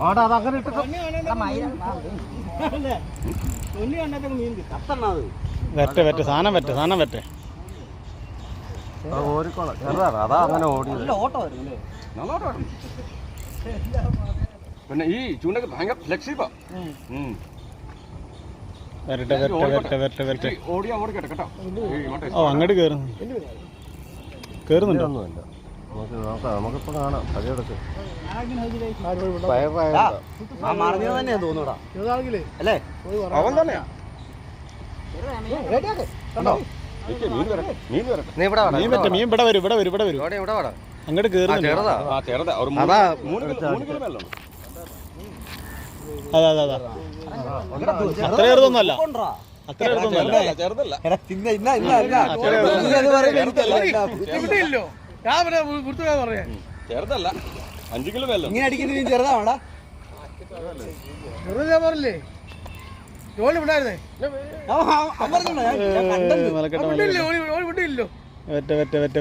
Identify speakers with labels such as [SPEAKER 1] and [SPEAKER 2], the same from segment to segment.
[SPEAKER 1] അതങ്ങനെ ഇട്ടിട്ട്
[SPEAKER 2] വെറ്റ് സാധനം വെറ്റ്
[SPEAKER 1] ഓടിക്കോളാം ചെറുതാണ് അതാ അങ്ങനെ ഓടിയത്.
[SPEAKER 3] പിന്നെ ഈ ചൂണ്ടക്ക് ഭയങ്കര ഫ്ലെക്സിബിളാ.
[SPEAKER 2] വരട്ടെ
[SPEAKER 3] ഓടിയാ ഓടിക്കട്ടെ കേട്ടോ.
[SPEAKER 2] ഓ അങ്ങോട്ട് കേറുന്നുണ്ടോ?
[SPEAKER 1] നമുക്ക് നോക്കാം, നമുക്കിപ്പോ കാണാം. പഴയടക്ക്
[SPEAKER 3] അല്ലേ അവൻ തന്നെയാ.
[SPEAKER 2] മീൻ ഇവിടെ വരും അങ്ങോട്ട് കേറുന്നുണ്ട്. അതാ അത്ര ചെറുതൊന്നുമല്ല, അത്ര ചെറുതൊന്നുമല്ല.
[SPEAKER 3] ചെറുതല്ല, 5 കിലോ മേലെ.
[SPEAKER 4] ഇങ്ങനെ അടിക്കുന്ന മീൻ ചെറുതാണോ? പറഞ്ഞില്ലേ ജോലി വിടായിരുന്നേ.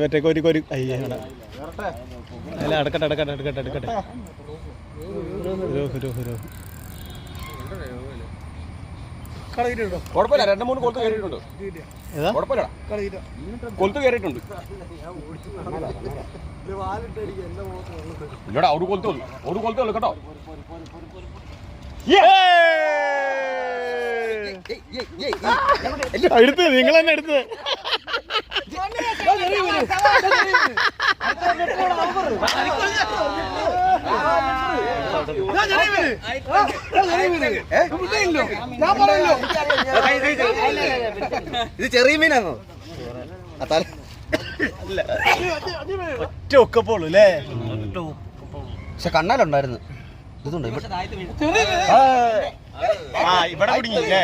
[SPEAKER 2] വെറ്റ കോരി അയ്യട അല്ല അടക്കട്ടെ
[SPEAKER 3] കുഴപ്പമില്ല, 2-3 കൊളുത്ത് കയറിയിട്ടുണ്ട്. കുഴപ്പമില്ല, കൊളുത്ത് കയറിയിട്ടുണ്ട്. ഇല്ലടാ ഒരു കൊളുത്തേ ഉള്ളു കേട്ടോ.
[SPEAKER 2] എടുത്ത് നിങ്ങൾ തന്നെ എടുത്ത്
[SPEAKER 4] ഇത് ചെറിയ മീനാണോ?
[SPEAKER 2] ഒറ്റ ഒക്കപ്പോളൂ അല്ലേ?
[SPEAKER 4] പക്ഷെ കണ്ണാലുണ്ടായിരുന്നു. ഇതുണ്ട്
[SPEAKER 2] ഇവിടെ കുടുങ്ങിയില്ലേ?